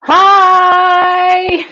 Hi!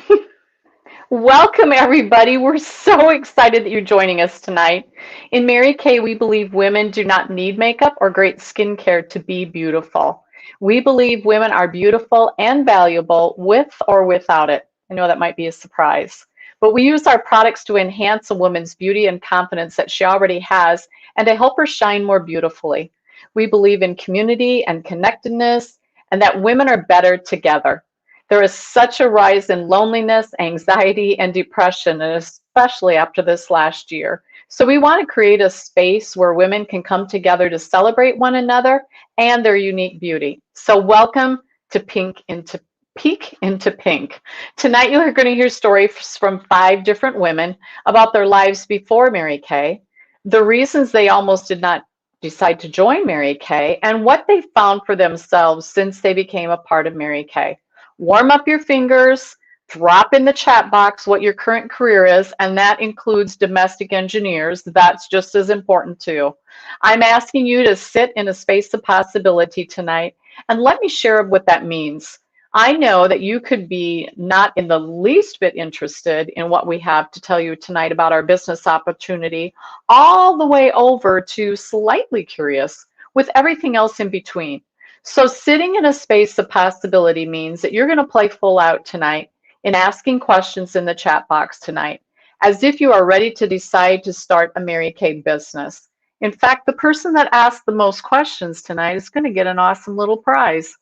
Welcome, everybody. We're so excited that you're joining us tonight. In Mary Kay, we believe women do not need makeup or great skincare to be beautiful. We believe women are beautiful and valuable with or without it. I know that might be a surprise. But we use our products to enhance a woman's beauty and confidence that she already has and to help her shine more beautifully. We believe in community and connectedness and that women are better together. There is such a rise in loneliness, anxiety, and depression, and especially after this last year. So, we want to create a space where women can come together to celebrate one another and their unique beauty. So, welcome to Peek into Pink. Tonight, you're going to hear stories from 5 different women about their lives before Mary Kay, the reasons they almost did not decide to join Mary Kay, and what they found for themselves since they became a part of Mary Kay. Warm up your fingers, drop in the chat box what your current career is, and that includes domestic engineers. That's just as important too. I'm asking you to sit in a space of possibility tonight and let me share what that means. I know that you could be not in the least bit interested in what we have to tell you tonight about our business opportunity, all the way over to slightly curious with everything else in between. So sitting in a space of possibility means that you're going to play full out tonight in asking questions in the chat box tonight, as if you are ready to decide to start a Mary Kay business. In fact, the person that asks the most questions tonight is going to get an awesome little prize.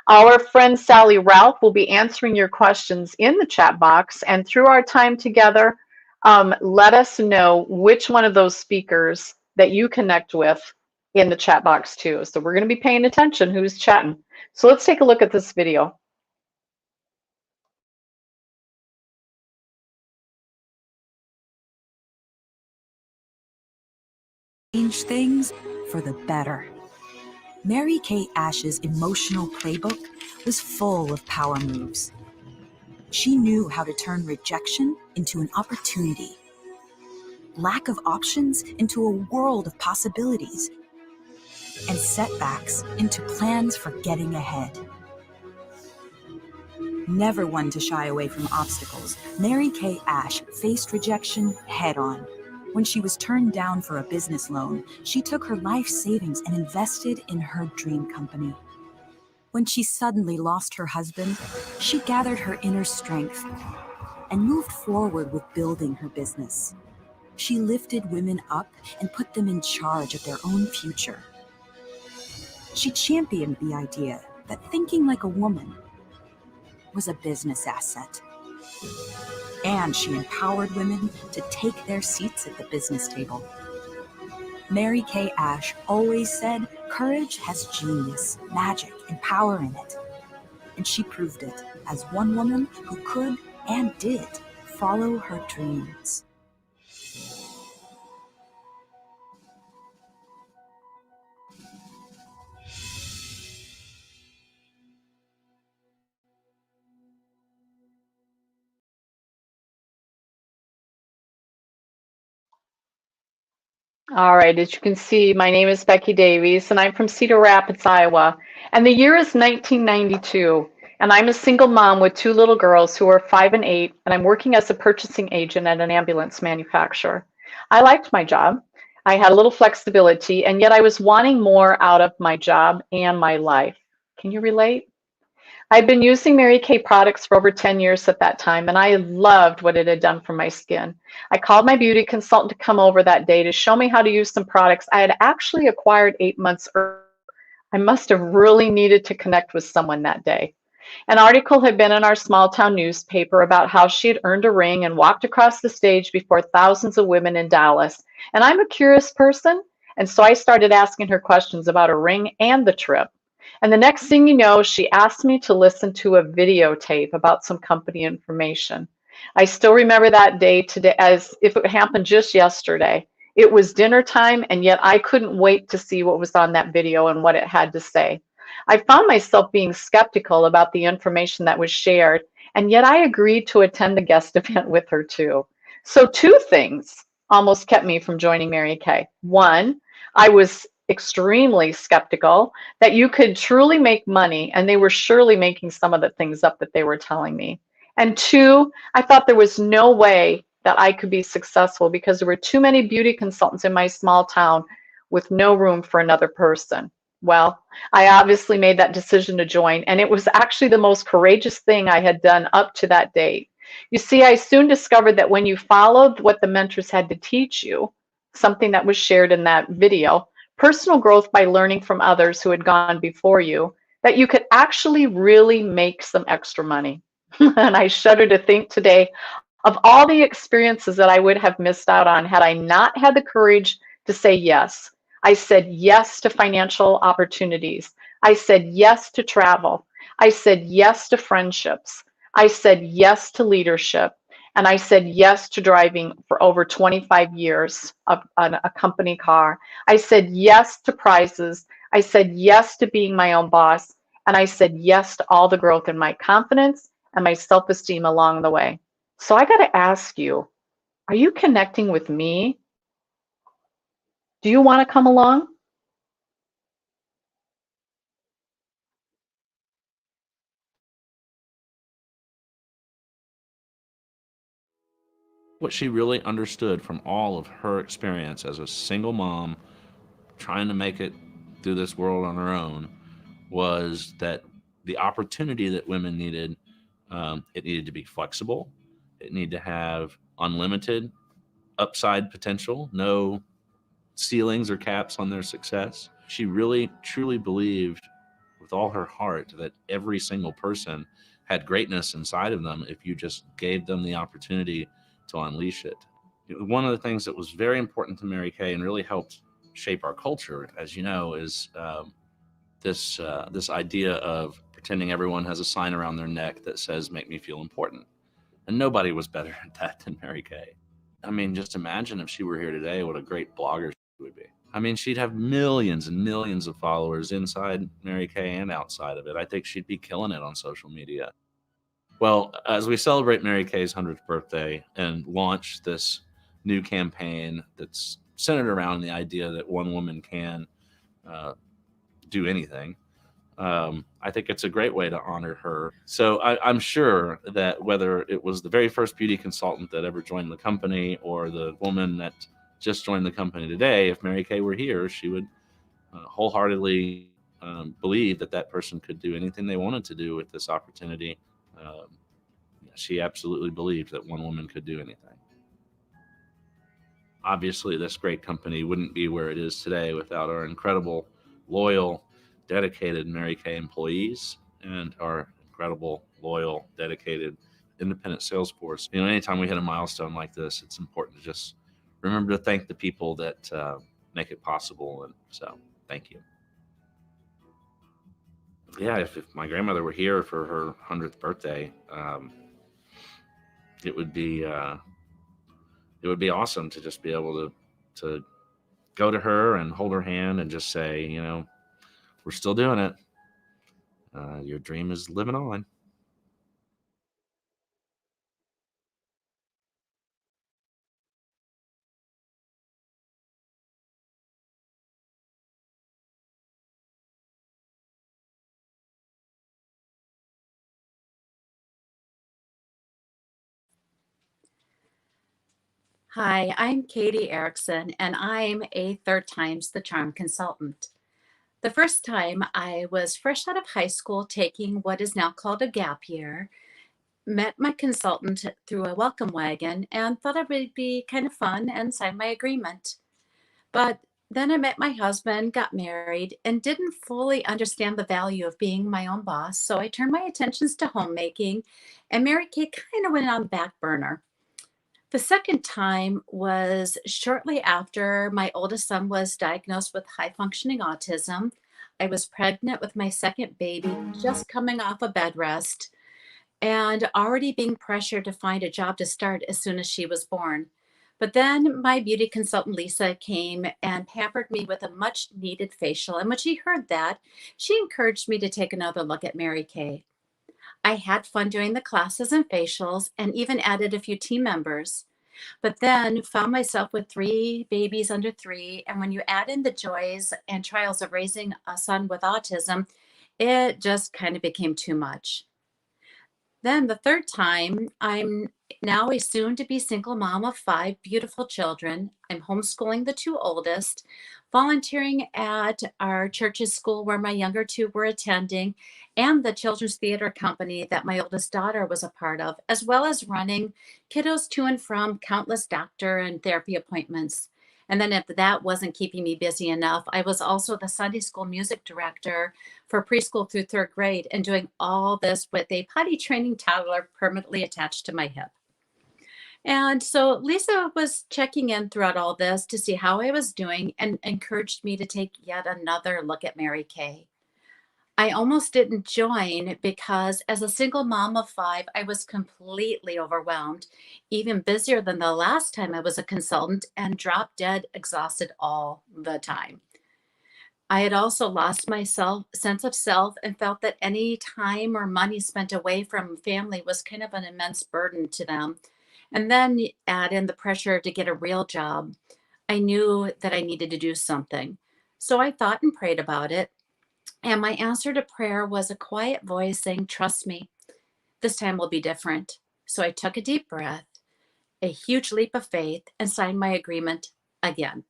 Our friend Sally Ralph will be answering your questions in the chat box, and through our time together, let us know which one of those speakers that you connect with in the chat box too. So we're going to be paying attention who's chatting. So let's take a look at this video. Change things for the better. Mary Kay Ash's emotional playbook was full of power moves. She knew how to turn rejection into an opportunity, lack of options into a world of possibilities, and setbacks into plans for getting ahead. Never one to shy away from obstacles, Mary Kay Ash faced rejection head-on. When she was turned down for a business loan, she took her life savings and invested in her dream company. When she suddenly lost her husband, she gathered her inner strength and moved forward with building her business. She lifted women up and put them in charge of their own future. She championed the idea that thinking like a woman was a business asset. And she empowered women to take their seats at the business table. Mary Kay Ash always said courage has genius, magic, and power in it. And she proved it as one woman who could and did follow her dreams. All right, as you can see, my name is Becky Davies, and I'm from Cedar Rapids, Iowa. And the year is 1992, and I'm a single mom with 2 little girls who are 5 and 8, and I'm working as a purchasing agent at an ambulance manufacturer. I liked my job. I had a little flexibility, and yet I was wanting more out of my job and my life. Can you relate? I'd been using Mary Kay products for over 10 years at that time, and I loved what it had done for my skin. I called my beauty consultant to come over that day to show me how to use some products I had actually acquired 8 months earlier. I must have really needed to connect with someone that day. An article had been in our small town newspaper about how she had earned a ring and walked across the stage before thousands of women in Dallas. And I'm a curious person, and so I started asking her questions about her ring and the trip. And the next thing you know, she asked me to listen to a videotape about some company information. I still remember that day today as if it happened just yesterday. It was dinner time, and yet I couldn't wait to see what was on that video and what it had to say. I found myself being skeptical about the information that was shared, and yet I agreed to attend the guest event with her too. So 2 things almost kept me from joining Mary Kay. One, I was extremely skeptical that you could truly make money, and they were surely making some of the things up that they were telling me. And two, I thought there was no way that I could be successful because there were too many beauty consultants in my small town with no room for another person. Well, I obviously made that decision to join, and it was actually the most courageous thing I had done up to that date. You see, I soon discovered that when you followed what the mentors had to teach you, something that was shared in that video, personal growth by learning from others who had gone before you, that you could actually really make some extra money. And I shudder to think today of all the experiences that I would have missed out on had I not had the courage to say yes. I said yes to financial opportunities. I said yes to travel. I said yes to friendships. I said yes to leadership. And I said yes to driving for over 25 years on a company car. I said yes to prizes. I said yes to being my own boss. And I said yes to all the growth in my confidence and my self-esteem along the way. So I got to ask you, are you connecting with me? Do you want to come along? What she really understood from all of her experience as a single mom trying to make it through this world on her own was that the opportunity that women needed, it needed to be flexible. It needed to have unlimited upside potential, no ceilings or caps on their success. She really truly believed with all her heart that every single person had greatness inside of them if you just gave them the opportunity to unleash it. One of the things that was very important to Mary Kay and really helped shape our culture, as you know, is this idea of pretending everyone has a sign around their neck that says "Make me feel important," and nobody was better at that than Mary Kay. I mean, just imagine if she were here today, what a great blogger she would be. I mean, she'd have millions and millions of followers inside Mary Kay and outside of it. I think she'd be killing it on social media. Well, as we celebrate Mary Kay's 100th birthday and launch this new campaign that's centered around the idea that one woman can uh, do anything, I think it's a great way to honor her. So I'm sure that whether it was the very first beauty consultant that ever joined the company or the woman that just joined the company today, if Mary Kay were here, she would wholeheartedly believe that that person could do anything they wanted to do with this opportunity. Um, she absolutely believed that one woman could do anything. Obviously, this great company wouldn't be where it is today without our incredible, loyal, dedicated Mary Kay employees and our incredible, loyal, dedicated independent sales force. You know, anytime we hit a milestone like this, it's important to just remember to thank the people that make it possible. And so, thank you. Yeah, if my grandmother were here for her 100th birthday, it would be it would be awesome to just be able to go to her and hold her hand and just say, you know, we're still doing it. Your dream is living on. Hi, I'm Katie Erickson, and I'm a third times the charm consultant. The first time I was fresh out of high school taking what is now called a gap year, met my consultant through a welcome wagon and thought it would be kind of fun and signed my agreement. But then I met my husband, got married, and didn't fully understand the value of being my own boss. So I turned my attentions to homemaking, and Mary Kay kind of went on the back burner. The second time was shortly after my oldest son was diagnosed with high functioning autism. I was pregnant with my second baby, just coming off a bed rest, and already being pressured to find a job to start as soon as she was born. But then my beauty consultant Lisa came and pampered me with a much needed facial. And when she heard that, she encouraged me to take another look at Mary Kay. I had fun doing the classes and facials and even added a few team members. but then found myself with 3 babies under 3. And when you add in the joys and trials of raising a son with autism, it just kind of became too much. Then the third time, I'm now a soon to be single mom of 5 beautiful children. I'm homeschooling the 2 oldest, volunteering at our church's school where my younger 2 were attending, and the children's theater company that my oldest daughter was a part of, as well as running kiddos to and from countless doctor and therapy appointments. And then if that wasn't keeping me busy enough, I was also the Sunday school music director for preschool through 3rd grade, and doing all this with a potty training toddler permanently attached to my hip. And so Lisa was checking in throughout all this to see how I was doing and encouraged me to take yet another look at Mary Kay. I almost didn't join because as a single mom of 5, I was completely overwhelmed, even busier than the last time I was a consultant, and drop dead exhausted all the time. I had also lost my sense of self and felt that any time or money spent away from family was kind of an immense burden to them. And then add in the pressure to get a real job. I knew that I needed to do something. So I thought and prayed about it. And my answer to prayer was a quiet voice saying, "Trust me, this time will be different." So I took a deep breath, a huge leap of faith, and signed my agreement again.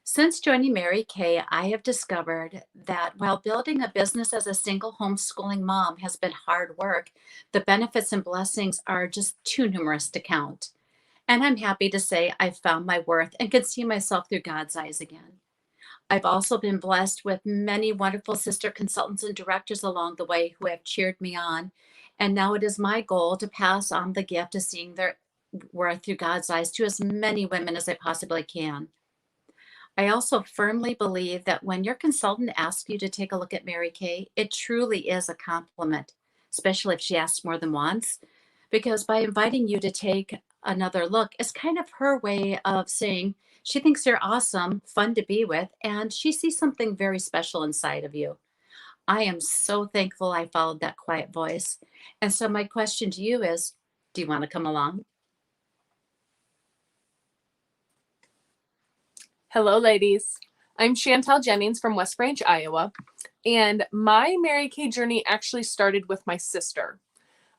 Since joining Mary Kay, I have discovered that while building a business as a single homeschooling mom has been hard work, the benefits and blessings are just too numerous to count. And I'm happy to say I've found my worth and can see myself through God's eyes again. I've also been blessed with many wonderful sister consultants and directors along the way who have cheered me on. And now it is my goal to pass on the gift of seeing their worth through God's eyes to as many women as I possibly can. I also firmly believe that when your consultant asks you to take a look at Mary Kay, it truly is a compliment, especially if she asks more than once, because by inviting you to take another look, it's kind of her way of saying she thinks you're awesome, fun to be with, and she sees something very special inside of you. I am so thankful I followed that quiet voice. And so my question to you is, do you want to come along? Hello, ladies. I'm Chantel Jennings from West Branch, Iowa, and my Mary Kay journey actually started with my sister.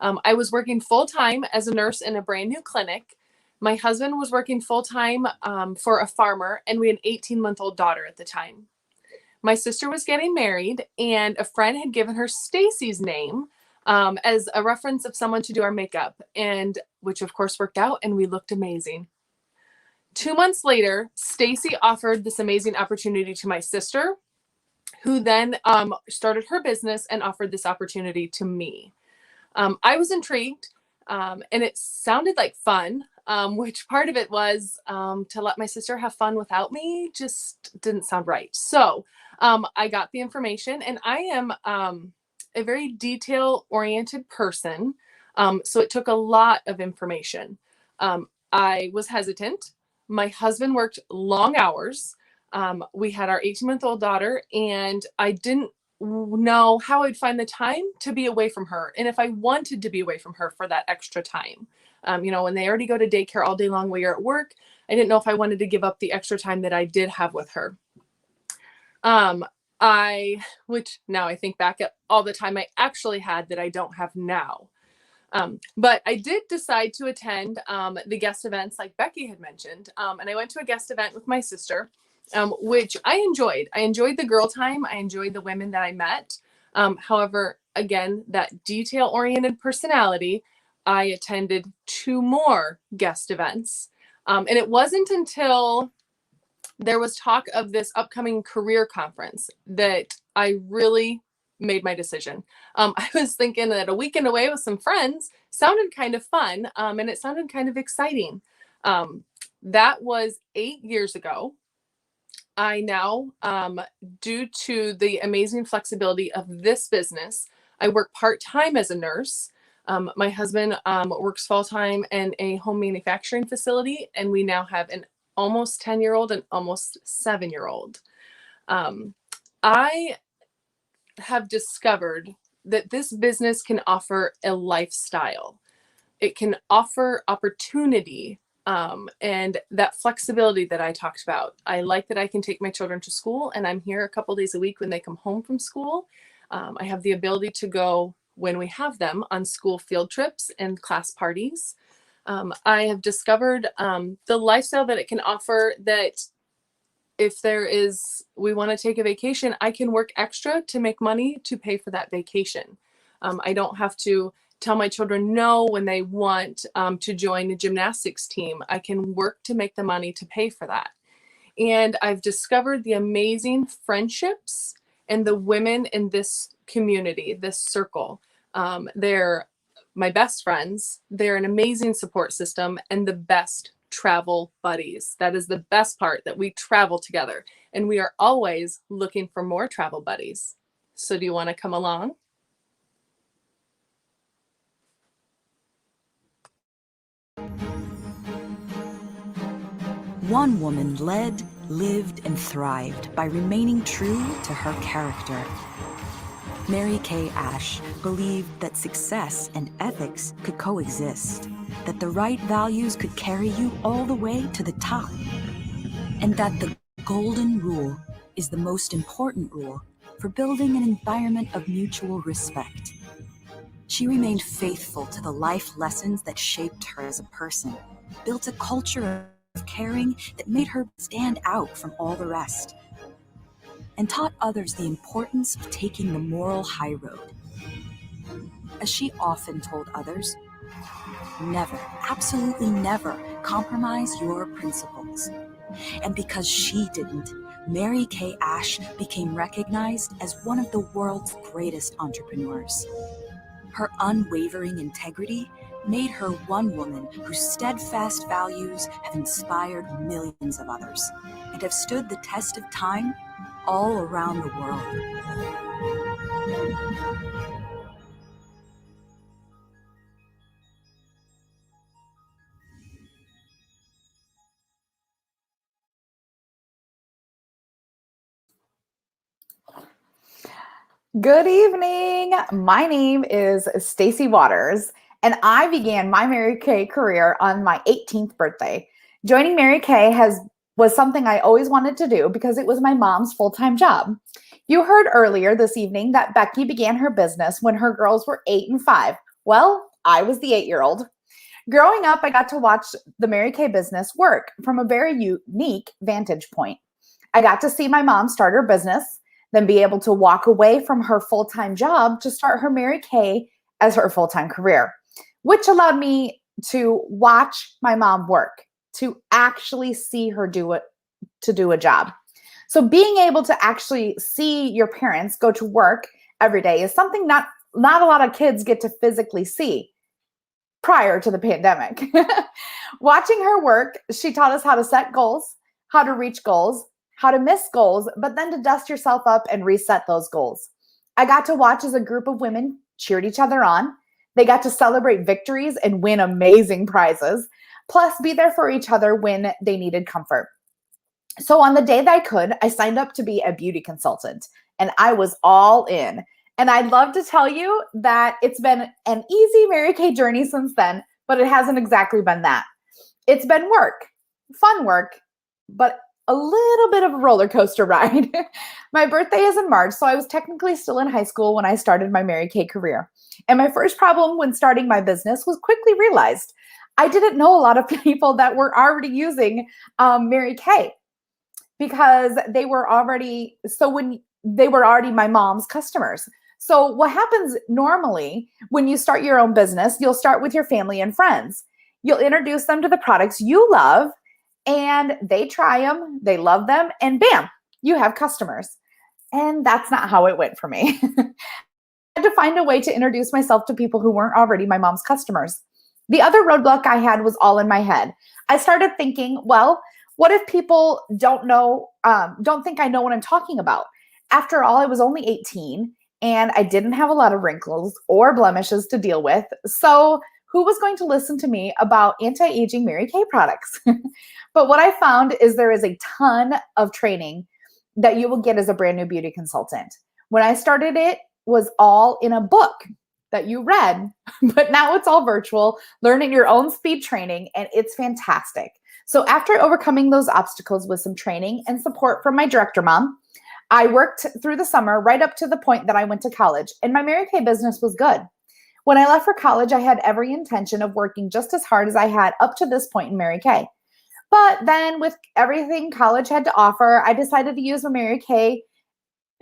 I was working full-time as a nurse in a brand new clinic. My husband was working full-time for a farmer, and we had an 18-month-old daughter at the time. My sister was getting married, and a friend had given her Stacy's name as a reference of someone to do our makeup, and which of course worked out, and we looked amazing. 2 months later, Stacy offered this amazing opportunity to my sister, who then started her business and offered this opportunity to me. I was intrigued, and it sounded like fun, which part of it was to let my sister have fun without me just didn't sound right. So I got the information, and I am a very detail-oriented person, so it took a lot of information. I was hesitant. My husband worked long hours. We had our 18-month-old daughter, and I didn't know how I'd find the time to be away from her, and if I wanted to be away from her for that extra time. When they already go to daycare all day long while you're at work, I didn't know if I wanted to give up the extra time that I did have with her. Which now I think back at all the time I actually had that I don't have now. But I did decide to attend the guest events like Becky had mentioned. And I went to a guest event with my sister, which I enjoyed. I enjoyed the girl time. I enjoyed the women that I met. However, again, that detail-oriented personality, I attended 2 more guest events. And it wasn't until there was talk of this upcoming career conference that I really made my decision. I was thinking that a weekend away with some friends sounded kind of fun, and it sounded kind of exciting. That was 8 years ago. I now, due to the amazing flexibility of this business, I work part-time as a nurse. My husband works full-time in a home manufacturing facility, and we now have an almost 10-year-old and almost 7-year-old. I have discovered that this business can offer a lifestyle. It can offer opportunity And that flexibility that I talked about. I like that I can take my children to school and I'm here a couple days a week when they come home from school. I have the ability to go when we have them on school field trips and class parties. I have discovered the lifestyle that it can offer, that if we want to take a vacation, I can work extra to make money to pay for that vacation. I don't have to tell my children no when they want to join a gymnastics team. I can work to make the money to pay for that. And I've discovered the amazing friendships and the women in this community, this circle. They're my best friends. They're an amazing support system and the best travel buddies. That is the best part, that we travel together and we are always looking for more travel buddies. So do you want to come along? One woman led, lived, and thrived by remaining true to her character. Mary Kay Ash believed that success and ethics could coexist, that the right values could carry you all the way to the top, and that the golden rule is the most important rule for building an environment of mutual respect. She remained faithful to the life lessons that shaped her as a person, built a culture of caring that made her stand out from all the rest, and taught others the importance of taking the moral high road. As she often told others, never, absolutely never compromise your principles. And because she didn't, Mary Kay Ash became recognized as one of the world's greatest entrepreneurs. Her unwavering integrity made her one woman whose steadfast values have inspired millions of others and have stood the test of time all around the world. Good evening. My name is Stacy Waters, and I began my Mary Kay career on my 18th birthday. Joining Mary Kay was something I always wanted to do because it was my mom's full-time job. You heard earlier this evening that Becky began her business when her girls were 8 and 5. Well, I was the 8-year-old. Growing up, I got to watch the Mary Kay business work from a very unique vantage point. I got to see my mom start her business, then be able to walk away from her full-time job to start her Mary Kay as her full-time career, which allowed me to watch my mom work, to actually see her do a job. So being able to actually see your parents go to work every day is something not a lot of kids get to physically see prior to the pandemic. Watching her work, she taught us how to set goals, how to reach goals, how to miss goals, but then to dust yourself up and reset those goals. I got to watch as a group of women cheered each other on. They got to celebrate victories and win amazing prizes, plus be there for each other when they needed comfort. So on the day that I could, I signed up to be a beauty consultant, and I was all in. And I'd love to tell you that it's been an easy Mary Kay journey since then, but it hasn't exactly been that. It's been work, fun work, but a little bit of a roller coaster ride. My birthday is in March, so I was technically still in high school when I started my Mary Kay career. And my first problem when starting my business was quickly realized I didn't know a lot of people that were already using Mary Kay because they were already my mom's customers. So what happens normally when you start your own business, you'll start with your family and friends. You'll introduce them to the products you love, and they try them, they love them, and bam, you have customers. And that's not how it went for me. I had to find a way to introduce myself to people who weren't already my mom's customers. The other roadblock I had was all in my head. I started thinking, well, what if people don't think I know what I'm talking about? After all, I was only 18 and I didn't have a lot of wrinkles or blemishes to deal with. So who was going to listen to me about anti-aging Mary Kay products? But what I found is there is a ton of training that you will get as a brand new beauty consultant. When I started, it was all in a book. that you read, but now it's all virtual. Learn at your own speed training, and it's fantastic. So after overcoming those obstacles with some training and support from my director mom, I worked through the summer right up to the point that I went to college, and my Mary Kay business was good. When I left for college, I had every intention of working just as hard as I had up to this point in Mary Kay. But then with everything college had to offer, I decided to use my Mary Kay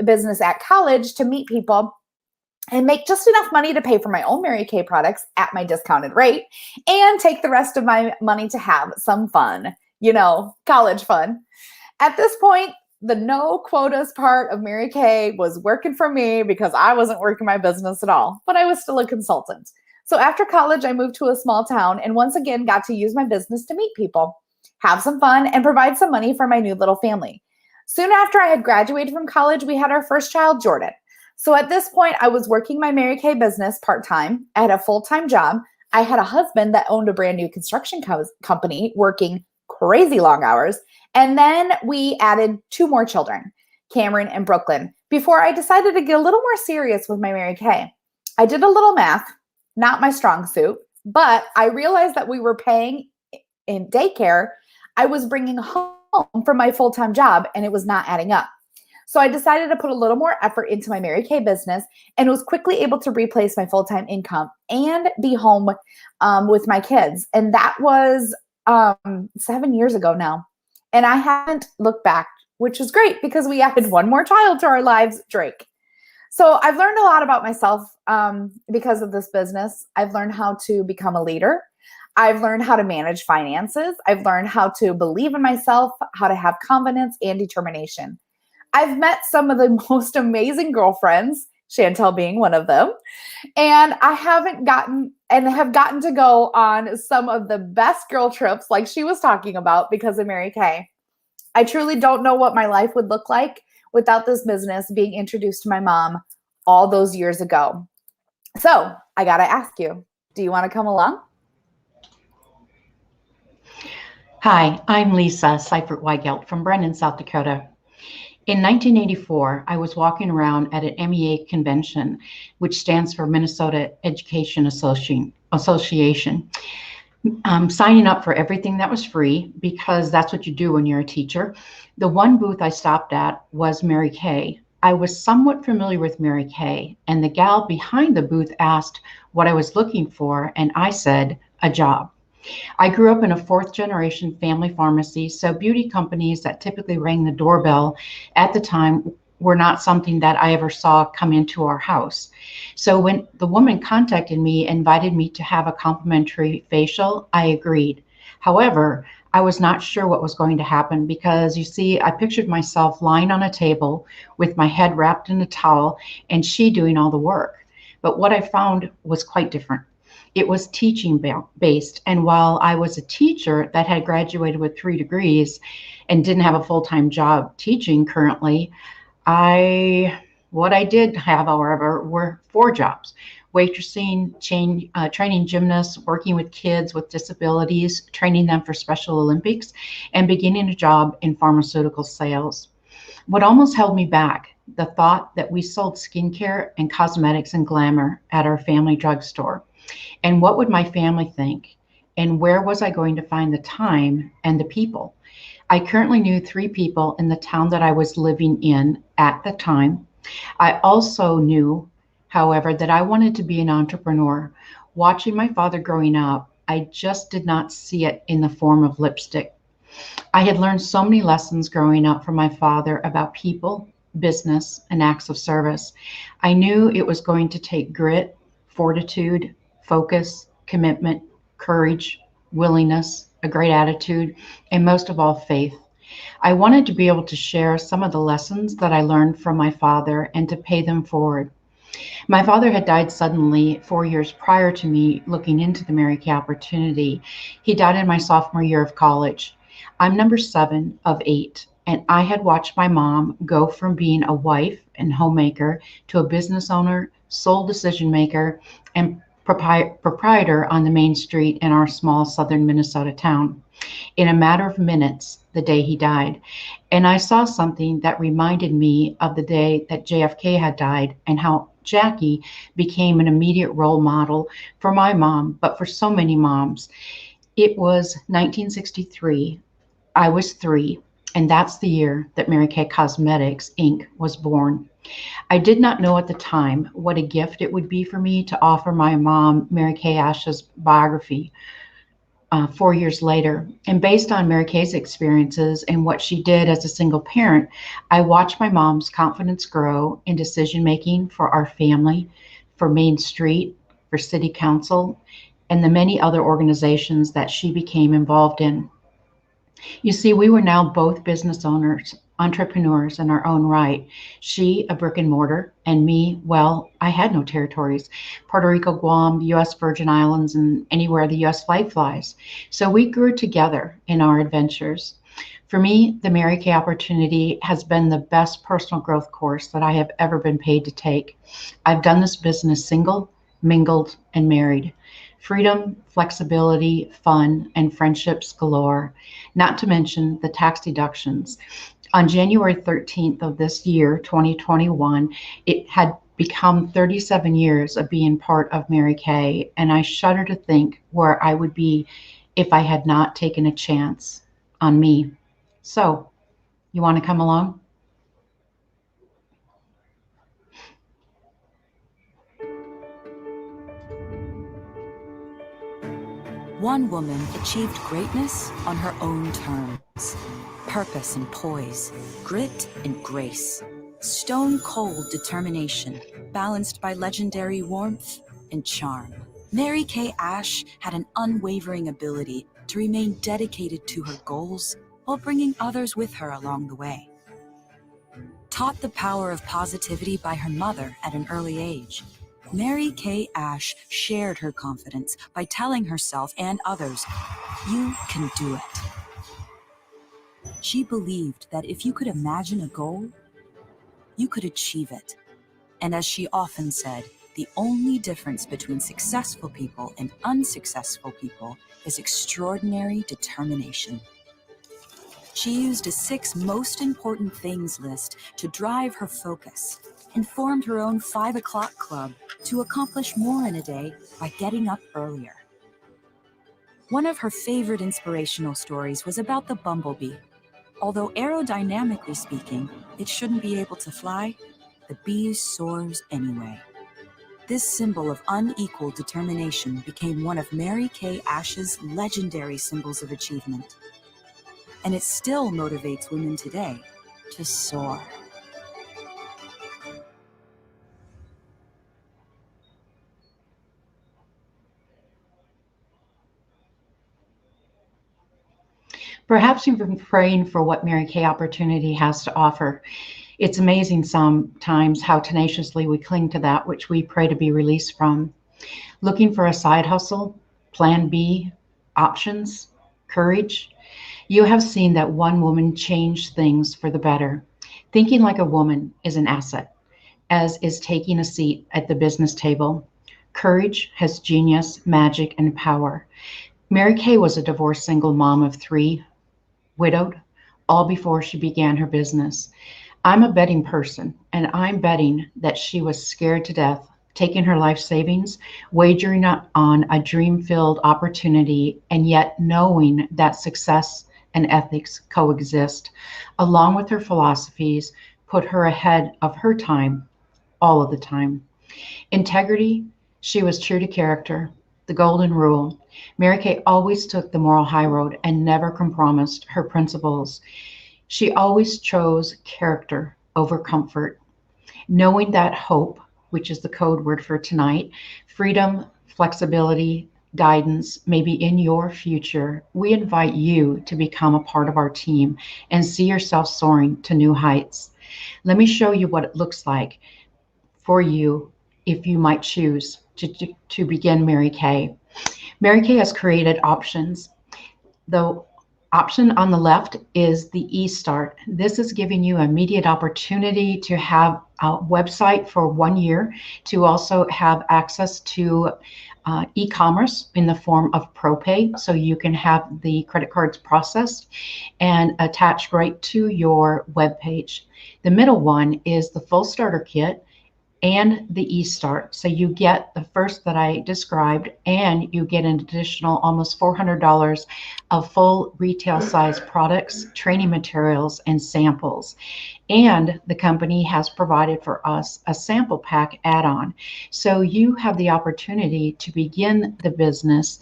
business at college to meet people and make just enough money to pay for my own Mary Kay products at my discounted rate and take the rest of my money to have some fun, college fun. At this point, the no quotas part of Mary Kay was working for me because I wasn't working my business at all, but I was still a consultant. So after college, I moved to a small town and once again got to use my business to meet people, have some fun, and provide some money for my new little family. Soon after I had graduated from college, we had our first child, Jordan. So at this point, I was working my Mary Kay business part-time. I had a full-time job. I had a husband that owned a brand new construction company working crazy long hours. And then we added 2 more children, Cameron and Brooklyn, before I decided to get a little more serious with my Mary Kay. I did a little math, not my strong suit, but I realized that we were paying in daycare I was bringing home from my full-time job, and it was not adding up. So I decided to put a little more effort into my Mary Kay business and was quickly able to replace my full-time income and be home with my kids. And that was 7 years ago now. And I haven't looked back, which is great because we added 1 more child to our lives, Drake. So I've learned a lot about myself because of this business. I've learned how to become a leader. I've learned how to manage finances. I've learned how to believe in myself, how to have confidence and determination. I've met some of the most amazing girlfriends, Chantel being one of them, and I have gotten to go on some of the best girl trips like she was talking about because of Mary Kay. I truly don't know what my life would look like without this business being introduced to my mom all those years ago. So I got to ask you, do you want to come along? Hi, I'm Lisa Seifert Weigelt from Brennan, South Dakota. In 1984, I was walking around at an MEA convention, which stands for Minnesota Education Association, signing up for everything that was free because that's what you do when you're a teacher. The one booth I stopped at was Mary Kay. I was somewhat familiar with Mary Kay, and the gal behind the booth asked what I was looking for, and I said, a job. I grew up in a 4th-generation family pharmacy, so beauty companies that typically rang the doorbell at the time were not something that I ever saw come into our house. So when the woman contacted me and invited me to have a complimentary facial, I agreed. However, I was not sure what was going to happen because, you see, I pictured myself lying on a table with my head wrapped in a towel and she doing all the work. But what I found was quite different. It was teaching based. And while I was a teacher that had graduated with 3 degrees and didn't have a full-time job teaching currently, what I did have, however, were 4 jobs: waitressing, training gymnasts, working with kids with disabilities, training them for Special Olympics, and beginning a job in pharmaceutical sales. What almost held me back, the thought that we sold skincare and cosmetics and glamour at our family drugstore. And what would my family think? And where was I going to find the time and the people? I currently knew 3 people in the town that I was living in at the time. I also knew, however, that I wanted to be an entrepreneur. Watching my father growing up, I just did not see it in the form of lipstick. I had learned so many lessons growing up from my father about people, business, and acts of service. I knew it was going to take grit, fortitude, focus, commitment, courage, willingness, a great attitude, and most of all, faith. I wanted to be able to share some of the lessons that I learned from my father and to pay them forward. My father had died suddenly 4 years prior to me looking into the Mary Kay opportunity. He died in my sophomore year of college. I'm number 7 of 8, and I had watched my mom go from being a wife and homemaker to a business owner, sole decision maker, and proprietor on the main street in our small southern Minnesota town. in a matter of minutes the day he died. And I saw something that reminded me of the day that JFK had died and how Jackie became an immediate role model for my mom, but for so many moms. It was 1963. I was 3, and that's the year that Mary Kay Cosmetics, Inc. was born. I did not know at the time what a gift it would be for me to offer my mom Mary Kay Ash's biography 4 years later. And based on Mary Kay's experiences and what she did as a single parent, I watched my mom's confidence grow in decision making for our family, for Main Street, for City Council, and the many other organizations that she became involved in. You see, we were now both business owners, entrepreneurs in our own right. She, a brick and mortar, and me, well, I had no territories. Puerto Rico, Guam, the U.S. Virgin Islands, and anywhere the U.S. flag flies. So we grew together in our adventures. For me, the Mary Kay opportunity has been the best personal growth course that I have ever been paid to take. I've done this business single, mingled, and married. Freedom, flexibility, fun, and friendships galore, not to mention the tax deductions. On January 13th of this year, 2021, it had become 37 years of being part of Mary Kay, and I shudder to think where I would be if I had not taken a chance on me. So, you want to come along? One woman achieved greatness on her own terms. Purpose and poise, grit and grace, stone-cold determination, balanced by legendary warmth and charm. Mary Kay Ash had an unwavering ability to remain dedicated to her goals while bringing others with her along the way. Taught the power of positivity by her mother at an early age, Mary Kay Ash shared her confidence by telling herself and others, "You can do it." She believed that if you could imagine a goal, you could achieve it. And as she often said, the only difference between successful people and unsuccessful people is extraordinary determination. She used a 6 most important things list to drive her focus and formed her own 5 o'clock club to accomplish more in a day by getting up earlier. One of her favorite inspirational stories was about the bumblebee. Although aerodynamically speaking, it shouldn't be able to fly, the bee soars anyway. This symbol of unequal determination became one of Mary Kay Ash's legendary symbols of achievement. And it still motivates women today to soar. Perhaps you've been praying for what Mary Kay opportunity has to offer. It's amazing sometimes how tenaciously we cling to that which we pray to be released from. Looking for a side hustle, plan B, options, courage. You have seen that one woman change things for the better. Thinking like a woman is an asset, as is taking a seat at the business table. Courage has genius, magic, and power. Mary Kay was a divorced single mom of 3, widowed, all before she began her business. I'm a betting person, and I'm betting that she was scared to death, taking her life savings, wagering on a dream-filled opportunity, and yet knowing that success and ethics coexist, along with her philosophies, put her ahead of her time, all of the time. Integrity, she was true to character, the golden rule. Mary Kay always took the moral high road and never compromised her principles. She always chose character over comfort. Knowing that hope, which is the code word for tonight, freedom, flexibility, guidance may be in your future, we invite you to become a part of our team and see yourself soaring to new heights. Let me show you what it looks like for you if you might choose to begin Mary Kay. Mary Kay has created options. The option on the left is the eStart. This is giving you immediate opportunity to have a website for 1 year, to also have access to e-commerce in the form of ProPay, so you can have the credit cards processed and attached right to your web page. The middle one is the full starter kit and the eStart. So you get the first that I described, and you get an additional almost $400 of full retail size products, training materials, and samples. And the company has provided for us a sample pack add-on. So you have the opportunity to begin the business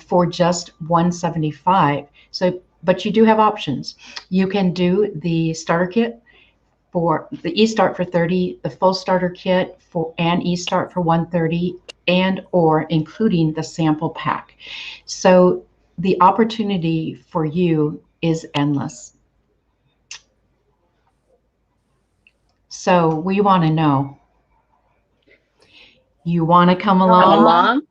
for just $175. So, but you do have options. You can do the starter kit for the eStart for $30, the full starter kit for and eStart for $130, and or including the sample pack. So the opportunity for you is endless. So we want to know, you want to come along? Come along.